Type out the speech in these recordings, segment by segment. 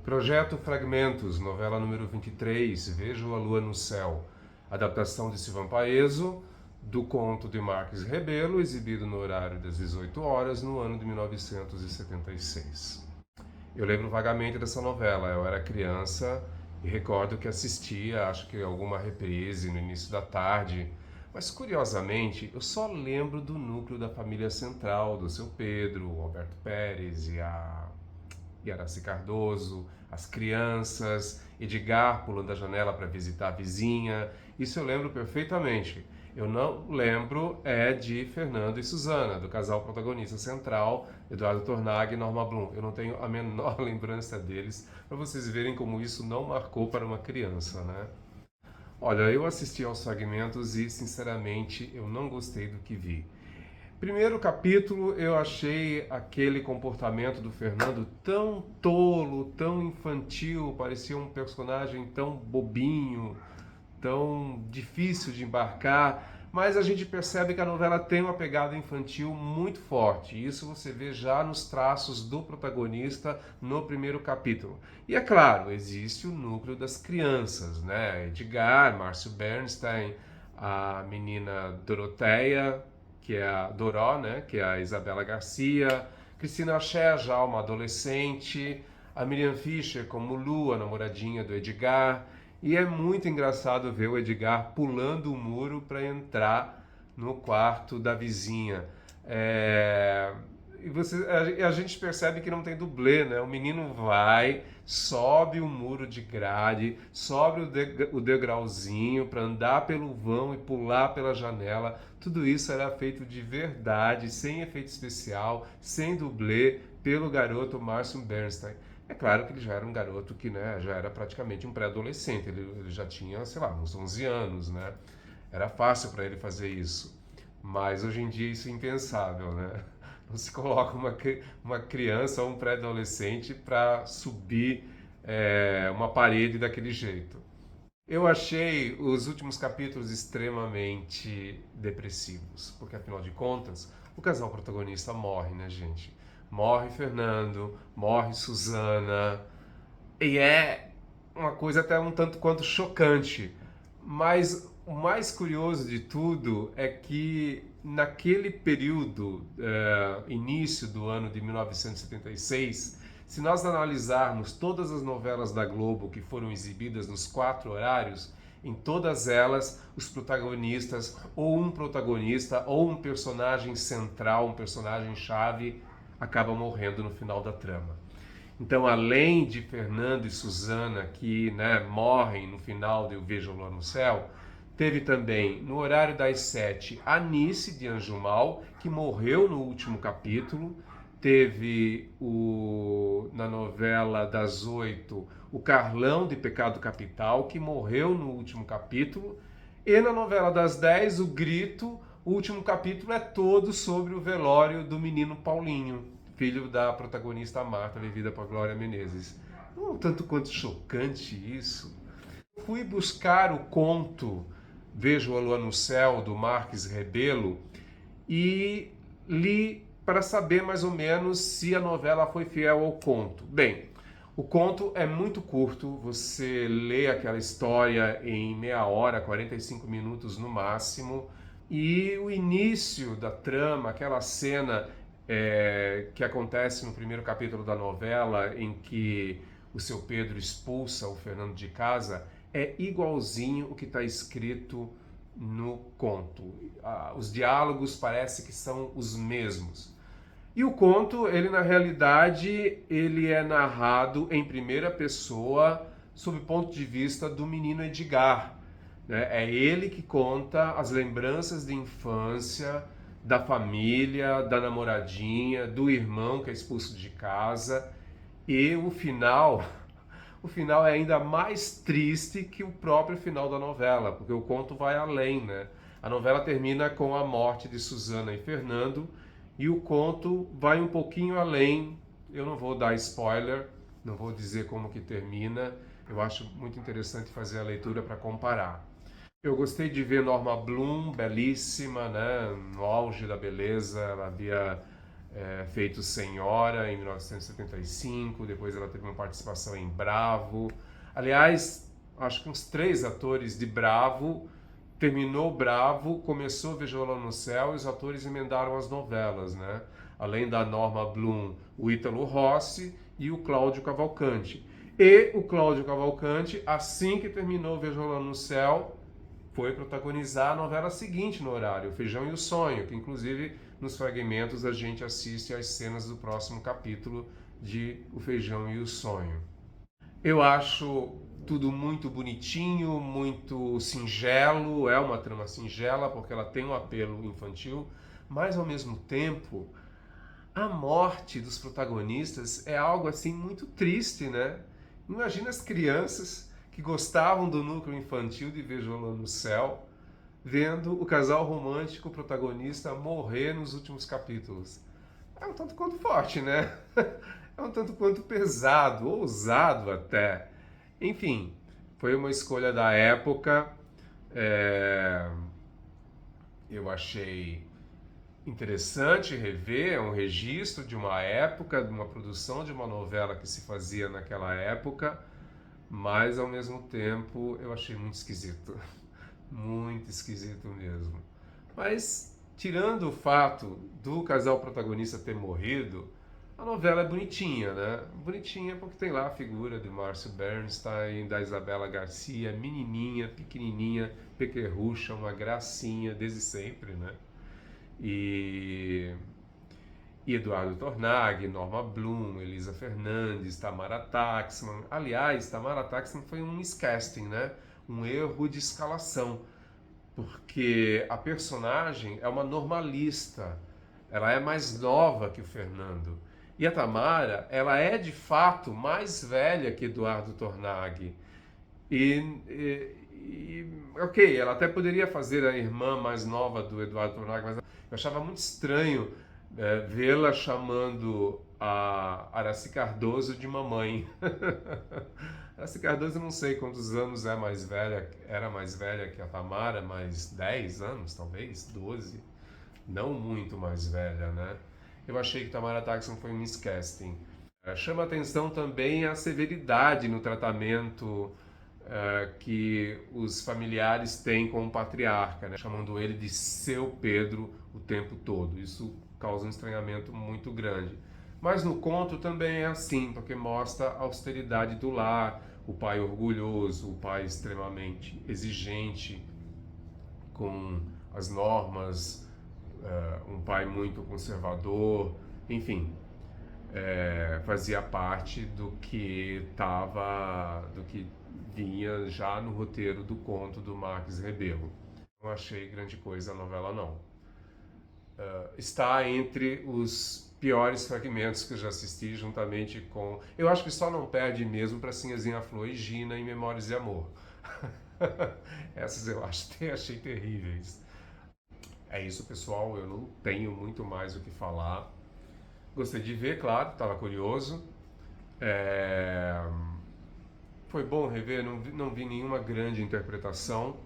Projeto Fragmentos, novela número 23, Vejo a Lua no Céu. Adaptação de Silvan Paeso, do conto de Marques Rebelo, exibido no horário das 18 horas, no ano de 1976. Eu lembro vagamente dessa novela, eu era criança e recordo que assistia, acho que alguma reprise no início da tarde, mas curiosamente eu só lembro do núcleo da família central, do seu Pedro, o Alberto Pérez e Araci Cardoso, as crianças, Edgar pulando a janela para visitar a vizinha. Isso eu lembro perfeitamente. Eu não lembro de Fernando e Suzana, do casal protagonista central, Eduardo Tornag e Norma Bloom. Eu não tenho a menor lembrança deles, para vocês verem como isso não marcou para uma criança, né? Olha, eu assisti aos fragmentos e, sinceramente, eu não gostei do que vi. Primeiro capítulo, eu achei aquele comportamento do Fernando tão tolo, tão infantil, parecia um personagem tão bobinho, tão difícil de embarcar, mas a gente percebe que a novela tem uma pegada infantil muito forte. Isso você vê já nos traços do protagonista no primeiro capítulo. E é claro, existe o núcleo das crianças, né? Edgar, Márcio Bernstein, a menina Doroteia, que é a Doró, né? Que é a Isabela Garcia, Cristina Cher, já uma adolescente, a Miriam Fischer como Lu, a namoradinha do Edgar. E é muito engraçado ver o Edgar pulando o muro para entrar no quarto da vizinha. A gente percebe que não tem dublê, né? O menino vai, sobe o muro de grade, sobe o degrauzinho para andar pelo vão e pular pela janela. Tudo isso era feito de verdade, sem efeito especial, sem dublê, pelo garoto Márcio Bernstein. É claro que ele já era um garoto que, né, já era praticamente um pré-adolescente, ele já tinha, sei lá, uns 11 anos, né? Era fácil para ele fazer isso. Mas hoje em dia isso é impensável, né? Não se coloca uma criança ou um pré-adolescente para subir uma parede daquele jeito. Eu achei os últimos capítulos extremamente depressivos, porque afinal de contas, o casal protagonista morre, né, gente? Morre Fernando, morre Suzana, e é uma coisa até um tanto quanto chocante. Mas o mais curioso de tudo é que naquele período, início do ano de 1976, se nós analisarmos todas as novelas da Globo que foram exibidas nos 4 horários, em todas elas os protagonistas, ou um protagonista, ou um personagem central, um personagem chave, acaba morrendo no final da trama. Então, além de Fernando e Suzana, que, né, morrem no final de Eu Vejo a Lua no Céu, teve também, no horário das 7, Anice de Anjumal, que morreu no último capítulo. Teve na novela das 8, o Carlão de Pecado Capital, que morreu no último capítulo. E na novela das 10, o Grito, o último capítulo é todo sobre o velório do menino Paulinho, filho da protagonista Marta, vivida por Glória Menezes. Não é um tanto quanto chocante isso? Fui buscar o conto Vejo a Lua no Céu, do Marques Rebelo, e li para saber mais ou menos se a novela foi fiel ao conto. Bem, o conto é muito curto, você lê aquela história em meia hora, 45 minutos no máximo, e o início da trama, aquela cena que acontece no primeiro capítulo da novela, em que o seu Pedro expulsa o Fernando de casa, é igualzinho o que está escrito no conto. Os diálogos parece que são os mesmos. E o conto, ele na realidade, ele é narrado em primeira pessoa, sob o ponto de vista do menino Edgar, né? É ele que conta as lembranças de infância, da família, da namoradinha, do irmão que é expulso de casa. E o final é ainda mais triste que o próprio final da novela, porque o conto vai além, né? A novela termina com a morte de Suzana e Fernando, e o conto vai um pouquinho além. Eu não vou dar spoiler, não vou dizer como que termina. Eu acho muito interessante fazer a leitura para comparar. Eu gostei de ver Norma Bloom, belíssima, né? No auge da beleza, ela havia feito Senhora em 1975, depois ela teve uma participação em Bravo. Aliás, acho que uns 3 atores de Bravo, terminou Bravo, começou Violão no Céu e os atores emendaram as novelas, né? Além da Norma Bloom, o Ítalo Rossi e o Cláudio Cavalcanti. E o Cláudio Cavalcanti, assim que terminou Violão no Céu, foi protagonizar a novela seguinte no horário, O Feijão e o Sonho, que inclusive nos fragmentos a gente assiste às cenas do próximo capítulo de O Feijão e o Sonho. Eu acho tudo muito bonitinho, muito singelo, é uma trama singela porque ela tem um apelo infantil, mas ao mesmo tempo a morte dos protagonistas é algo assim muito triste, né? Imagina as crianças que gostavam do núcleo infantil de Violão no Céu, vendo o casal romântico protagonista morrer nos últimos capítulos. É um tanto quanto forte, né? É um tanto quanto pesado, ousado até. Enfim, foi uma escolha da época. É, Eu achei interessante rever, é um registro de uma época, de uma produção de uma novela que se fazia naquela época, mas ao mesmo tempo eu achei muito esquisito. Muito esquisito mesmo. Mas, tirando o fato do casal protagonista ter morrido, a novela é bonitinha, né? Bonitinha porque tem lá a figura de Márcio Bernstein, da Isabela Garcia, menininha, pequenininha, pequerrucha, uma gracinha desde sempre, né? E, e Eduardo Tornag, Norma Bloom, Elisa Fernandes, Tamara Taxman. Aliás, Tamara Taxman foi um miscasting, né? Um erro de escalação, porque a personagem é uma normalista, ela é mais nova que o Fernando. E a Tamara, ela é de fato mais velha que Eduardo Tornag. Ok, ela até poderia fazer a irmã mais nova do Eduardo Tornag, mas eu achava muito estranho vê-la chamando a Aracy Cardoso de mamãe. Aracy Cardoso, eu não sei quantos anos era mais velha que a Tamara, mas 10 anos, talvez, 12. Não muito mais velha, né? Eu achei que Tamara Taxon foi um miscasting. Chama atenção também a severidade no tratamento que os familiares têm com o patriarca, né? Chamando ele de seu Pedro o tempo todo. Isso causa um estranhamento muito grande. Mas no conto também é assim, porque mostra a austeridade do lar, o pai orgulhoso, o pai extremamente exigente com as normas, um pai muito conservador, enfim, fazia parte do que vinha já no roteiro do conto do Marques Rebelo. Não achei grande coisa a novela, não. Está entre os piores fragmentos que eu já assisti, juntamente com... Eu acho que só não perde mesmo para Sinhazinha Flor e Gina em Memórias de Amor. Essas eu achei terríveis. É isso, pessoal. Eu não tenho muito mais o que falar. Gostei de ver, claro, estava curioso. Foi bom rever, não vi nenhuma grande interpretação.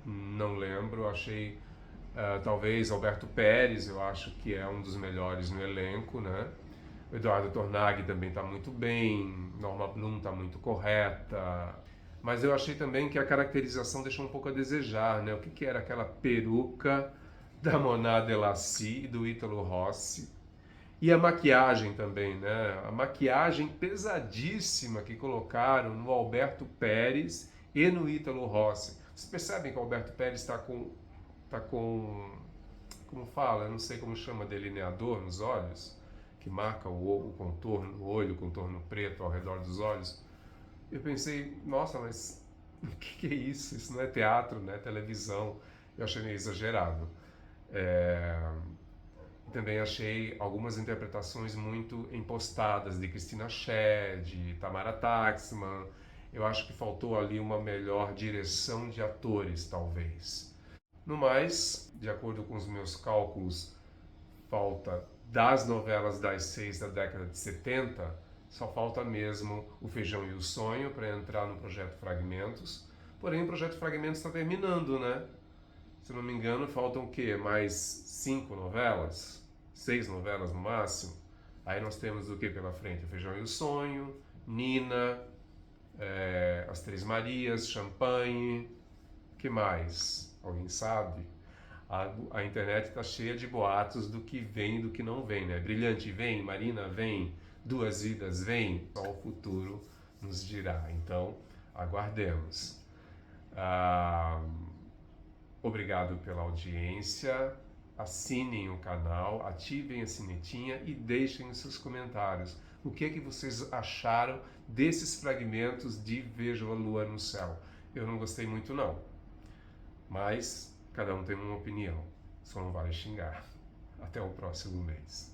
Não lembro. Achei, talvez, Alberto Pérez, eu acho que é um dos melhores no elenco, né? O Eduardo Tornag também está muito bem. Norma Bloom está muito correta. Mas eu achei também que a caracterização deixou um pouco a desejar, né? O que era aquela peruca da Moná Delassie e do Ítalo Rossi? E a maquiagem também, né? A maquiagem pesadíssima que colocaram no Alberto Pérez e no Ítalo Rossi. Vocês percebem que o Alberto Pérez está com, como fala, eu não sei como chama, delineador nos olhos, que marca o contorno, o olho, o contorno preto ao redor dos olhos. Eu pensei, nossa, mas o que é isso? Isso não é teatro, né? É televisão. Eu achei meio exagerado. Também achei algumas interpretações muito impostadas de Cristina Ché, de Tamara Taxman. Eu acho que faltou ali uma melhor direção de atores, talvez. No mais, de acordo com os meus cálculos, falta das novelas das 6 da década de 70, só falta mesmo O Feijão e o Sonho para entrar no Projeto Fragmentos. Porém, o Projeto Fragmentos está terminando, né? Se não me engano, faltam o quê? Mais 5 novelas? 6 novelas no máximo. Aí nós temos o que pela frente? O Feijão e o Sonho, Nina, As Três Marias, Champanhe, que mais? Alguém sabe? A internet está cheia de boatos do que vem e do que não vem, né? Brilhante vem, Marina vem, Duas Vidas vem, só o futuro nos dirá. Então, aguardemos. Obrigado pela audiência. Assinem o canal, ativem a sinetinha e deixem os seus comentários. O que vocês acharam desses fragmentos de Vejo a Lua no Céu? Eu não gostei muito não, mas cada um tem uma opinião. Só não vale xingar. Até o próximo mês.